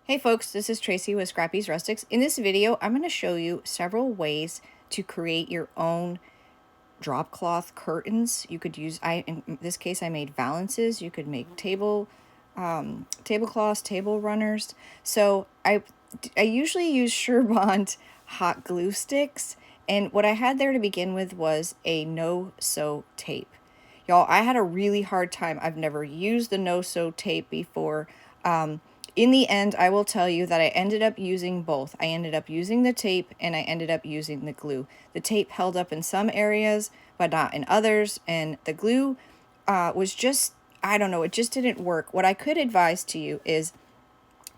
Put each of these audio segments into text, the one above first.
Hey folks, this is Tracy with Scrappy's Rustics. In this video, I'm going to show you several ways to create your own drop cloth curtains. You could use, in this case, I made valances. You could make tablecloths, table runners. So I usually use Sherbond hot glue sticks. And what I had there to begin with was a no-sew tape. Y'all, I had a really hard time. I've never used the no-sew tape before. In the end, I will tell you that I ended up using both. I ended up using the tape and I ended up using the glue. The tape held up in some areas, but not in others. And the glue was just, I don't know, it just didn't work. What I could advise to you is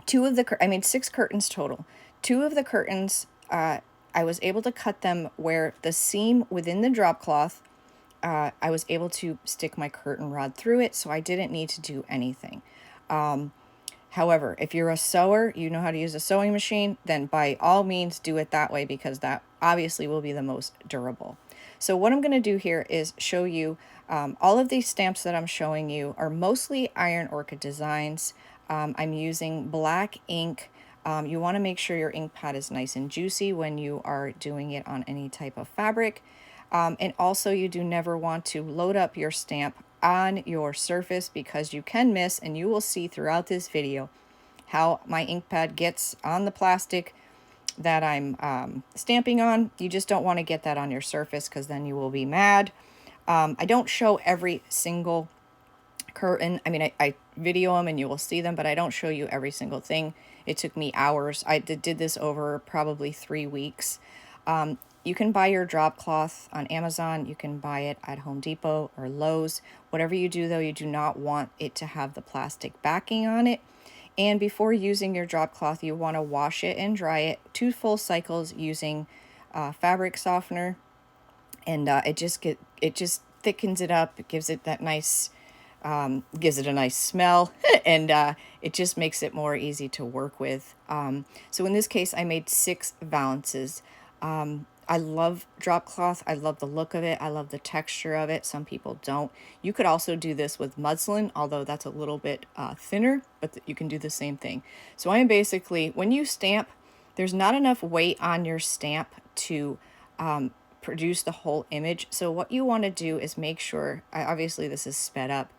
I made 6 curtains total. 2 of the curtains, I was able to cut them where the seam within the drop cloth, I was able to stick my curtain rod through it, so I didn't need to do anything. However, if you're a sewer, you know how to use a sewing machine, then by all means do it that way because that obviously will be the most durable. So what I'm going to do here is show you all of these stamps that I'm showing you are mostly Iron Orchid designs. I'm using black ink. You want to make sure your ink pad is nice and juicy when you are doing it on any type of fabric. And also you do never want to load up your stamp on your surface because you can miss, and you will see throughout this video how my ink pad gets on the plastic that I'm stamping on. You just don't want to get that on your surface because then you will be mad. I don't show every single curtain. I mean, I video them and you will see them, but I don't show you every single thing. It took me hours. I did this over probably 3 weeks. You can buy your drop cloth on Amazon. You can buy it at Home Depot or Lowe's. Whatever you do, though, you do not want it to have the plastic backing on it. And before using your drop cloth, you want to wash it and dry it 2 full cycles using fabric softener, and it just thickens it up. It gives it that nice, gives it a nice smell, and it just makes it more easy to work with. So in this case, I made 6 valances. I love drop cloth. I love the look of it. I love the texture of it. Some people don't. You could also do this with muslin, although that's a little bit thinner, but you can do the same thing. So I'm basically, when you stamp, there's not enough weight on your stamp to produce the whole image. So what you want to do is make sure, obviously this is sped up,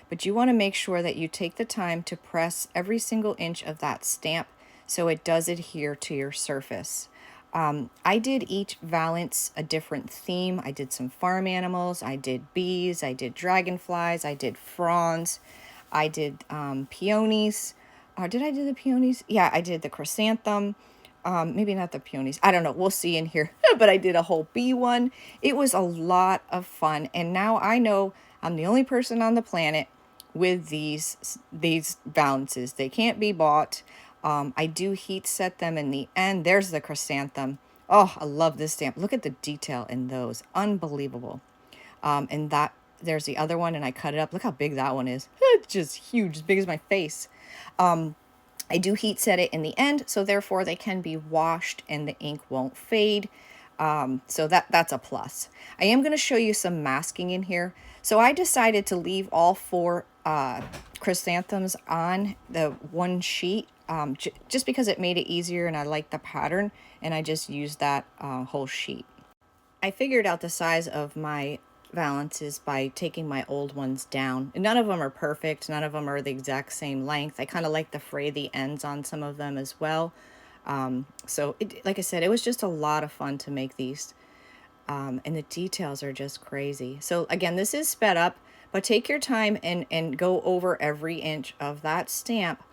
but you want to make sure that you take the time to press every single inch of that stamp so it does adhere to your surface. I did each valance a different theme. I did some farm animals, I did bees, I did dragonflies, I did fronds, I did peonies. Did I do the peonies? Yeah, I did the chrysanthem. Maybe not the peonies. I don't know. We'll see in here. But I did a whole bee one. It was a lot of fun. And now I know I'm the only person on the planet with these valances. They can't be bought. I do heat set them in the end. There's the chrysanthem. Oh, I love this stamp. Look at the detail in those. Unbelievable. And there's the other one, and I cut it up. Look how big that one is. It's just huge, as big as my face. I do heat set it in the end, so therefore they can be washed and the ink won't fade. So that's a plus. I am going to show you some masking in here. So I decided to leave all 4 chrysanthemums on the one sheet, just because it made it easier and I like the pattern, and I just used that whole sheet. I figured out the size of my valances by taking my old ones down. And none of them are perfect. None of them are the exact same length. I kind of like to fray the ends on some of them as well. Like I said, it was just a lot of fun to make these. And the details are just crazy. So again, this is sped up, but take your time and go over every inch of that stamp.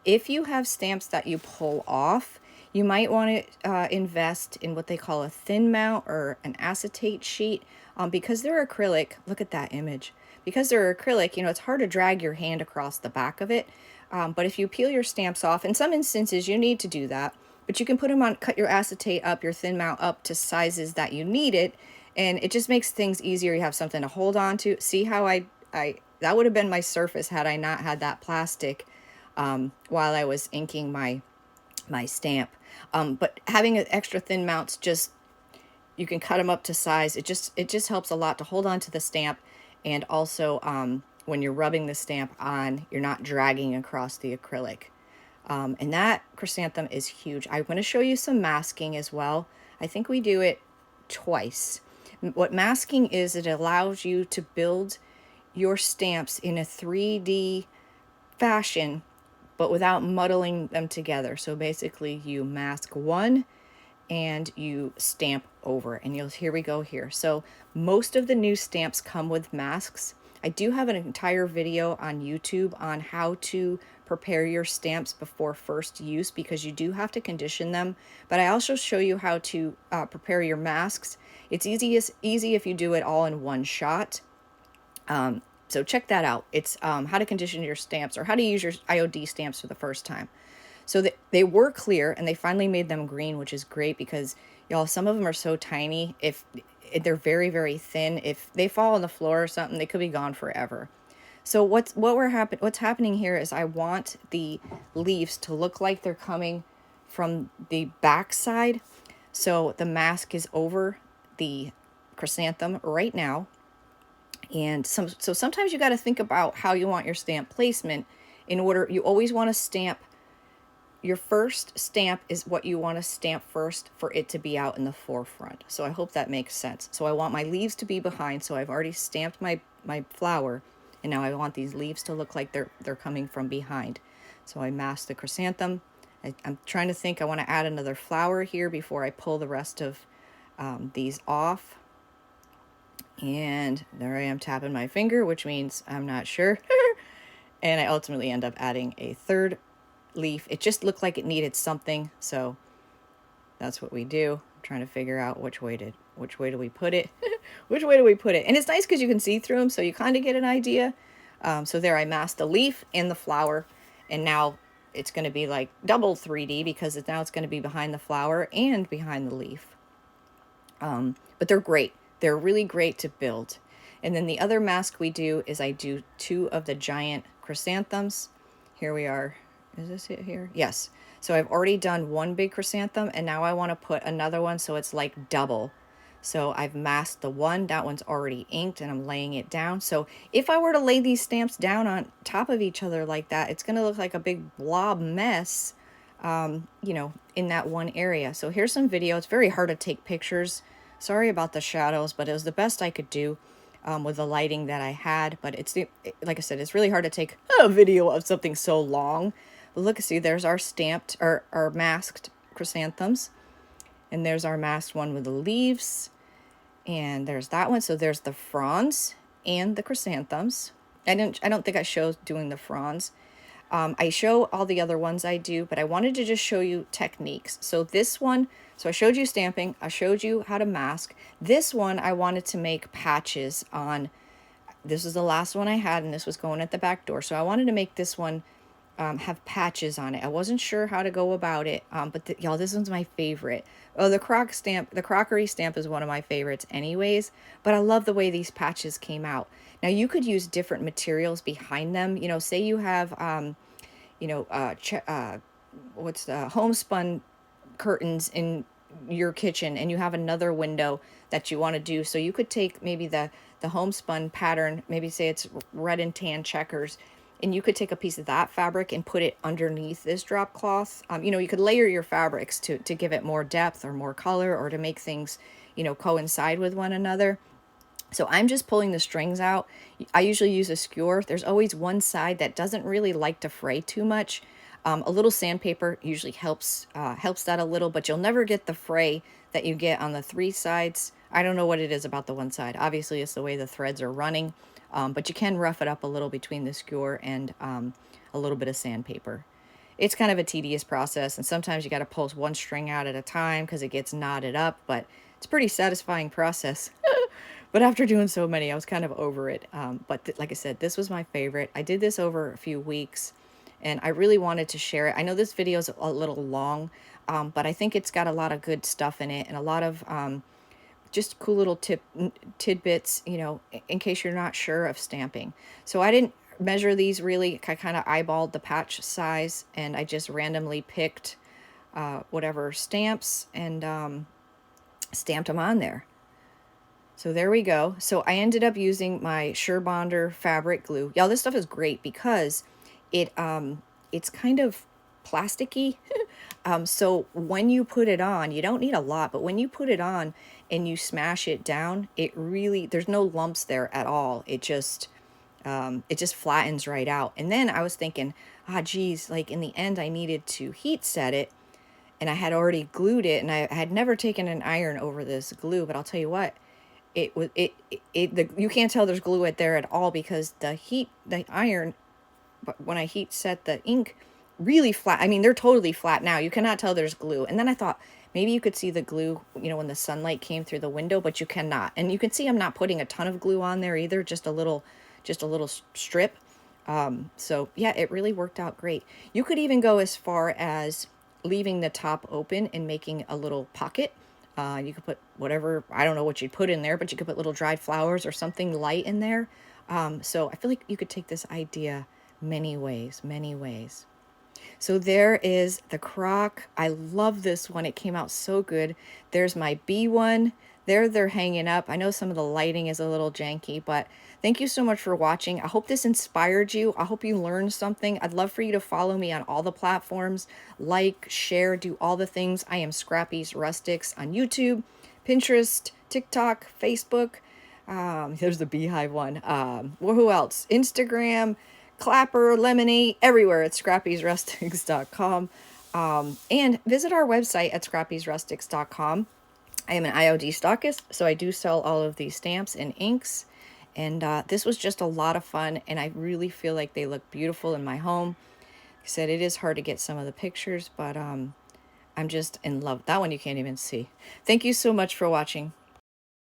If you have stamps that you pull off, you might want to invest in what they call a thin mount or an acetate sheet, because they're acrylic. Look at that image. Because they're acrylic, you know, it's hard to drag your hand across the back of it. But if you peel your stamps off, in some instances you need to do that, but you can put them on, cut your acetate up, your thin mount up to sizes that you need it, and it just makes things easier. You have something to hold on to. See how that would have been my surface had I not had that plastic while I was inking my stamp. But having an extra thin mounts, just, you can cut them up to size. It just helps a lot to hold on to the stamp, and also when you're rubbing the stamp on, you're not dragging across the acrylic. And that chrysanthem is huge. I'm going to show you some masking as well. I think we do it twice. What masking is, it allows you to build your stamps in a 3D fashion, but without muddling them together. So basically you mask one and you stamp over, and here we go here. So most of the new stamps come with masks. I do have an entire video on YouTube on how to prepare your stamps before first use, because you do have to condition them, but I also show you how to prepare your masks. It's easy if you do it all in one shot. So check that out. It's how to condition your stamps, or how to use your IOD stamps for the first time. So they were clear, and they finally made them green, which is great because, y'all, some of them are so tiny. If they're very, very thin, if they fall on the floor or something, they could be gone forever. So what's happening here is I want the leaves to look like they're coming from the back side. So the mask is over the chrysanthem right now. And so sometimes you got to think about how you want your stamp placement. You always want to stamp. Your first stamp is what you want to stamp first for it to be out in the forefront. So I hope that makes sense. So I want my leaves to be behind. So I've already stamped my flower, and now I want these leaves to look like they're coming from behind. So I mask the chrysanthem. I'm trying to think. I want to add another flower here before I pull the rest of these off. And there I am tapping my finger, which means I'm not sure. And I ultimately end up adding a third leaf. It just looked like it needed something, so that's what we do. I'm trying to figure out which way do we put it. Which way do we put it? And it's nice because you can see through them, so you kind of get an idea. So there, I masked the leaf and the flower, and now it's going to be like double 3D because now it's going to be behind the flower and behind the leaf. But they're great. They're really great to build. And then the other mask we do is I do 2 of the giant chrysanthemums. Here we are. Is this it here? Yes. So I've already done 1 big chrysanthem, and now I want to put another one so it's like double. So I've masked the one. That one's already inked, and I'm laying it down. So if I were to lay these stamps down on top of each other like that, it's going to look like a big blob mess, in that one area. So here's some video. It's very hard to take pictures. Sorry about the shadows, but it was the best I could do with the lighting that I had. But like I said, it's really hard to take a video of something so long. But look, see, there's our stamped, or our masked chrysanthemums. And there's our masked one with the leaves. And there's that one. So there's the fronds and the chrysanthemums. I don't think I showed doing the fronds. I show all the other ones I do, but I wanted to just show you techniques. So this one, so I showed you stamping, I showed you how to mask. This one, I wanted to make patches on. This is the last one I had, and this was going at the back door. So I wanted to make this one have patches on it. I wasn't sure how to go about it, but y'all, this one's my favorite. Oh, the crockery stamp is one of my favorites anyways, but I love the way these patches came out. Now you could use different materials behind them. Say you have, what's the homespun curtains in your kitchen, and you have another window that you want to do. So you could take maybe the homespun pattern, maybe say it's red and tan checkers, and you could take a piece of that fabric and put it underneath this drop cloth. You could layer your fabrics to give it more depth or more color, or to make things, coincide with one another. So I'm just pulling the strings out. I usually use a skewer. There's always one side that doesn't really like to fray too much. A little sandpaper usually helps that a little, but you'll never get the fray that you get on the 3 sides. I don't know what it is about the one side. Obviously, it's the way the threads are running, but you can rough it up a little between the skewer and a little bit of sandpaper. It's kind of a tedious process, and sometimes you got to pull one string out at a time because it gets knotted up, but it's a pretty satisfying process. But after doing so many, I was kind of over it. But like I said, this was my favorite. I did this over a few weeks, and I really wanted to share it. I know this video is a little long, but I think it's got a lot of good stuff in it, and a lot of just cool little tidbits, in case you're not sure of stamping. So I didn't measure these really. I kind of eyeballed the patch size, and I just randomly picked whatever stamps and stamped them on there. So there we go. So I ended up using my Surebonder fabric glue. Y'all, this stuff is great because it's kind of plasticky. So when you put it on, you don't need a lot, but when you put it on and you smash it down, it really, there's no lumps there at all. It just flattens right out. And then I was thinking, geez, like in the end, I needed to heat set it, and I had already glued it, and I had never taken an iron over this glue, but I'll tell you what, it was you can't tell there's glue at there at all, because the iron, but when I heat set the ink, really flat. I mean, they're totally flat now. You cannot tell there's glue. And then I thought maybe you could see the glue, when the sunlight came through the window, but you cannot. And you can see I'm not putting a ton of glue on there either, just a little strip. So yeah, it really worked out great. You could even go as far as leaving the top open and making a little pocket. You could put whatever, I don't know what you'd put in there, but you could put little dried flowers or something light in there. So I feel like you could take this idea many ways, many ways. So there is the crock. I love this one. It came out so good. There's my bee one. There they're hanging up. I know some of the lighting is a little janky, but thank you so much for watching. I hope this inspired you. I hope you learned something. I'd love for you to follow me on all the platforms. Like, share, do all the things. I am Scrappy's Rustics on YouTube, Pinterest, TikTok, Facebook. There's the beehive one. Well, who else? Instagram, Clapper, Lemonade, everywhere at scrappysrustics.com. And visit our website at scrappysrustics.com. I am an IOD stockist, so I do sell all of these stamps and inks. And this was just a lot of fun, and I really feel like they look beautiful in my home. Like I said, it is hard to get some of the pictures, but I'm just in love. That one you can't even see. Thank you so much for watching.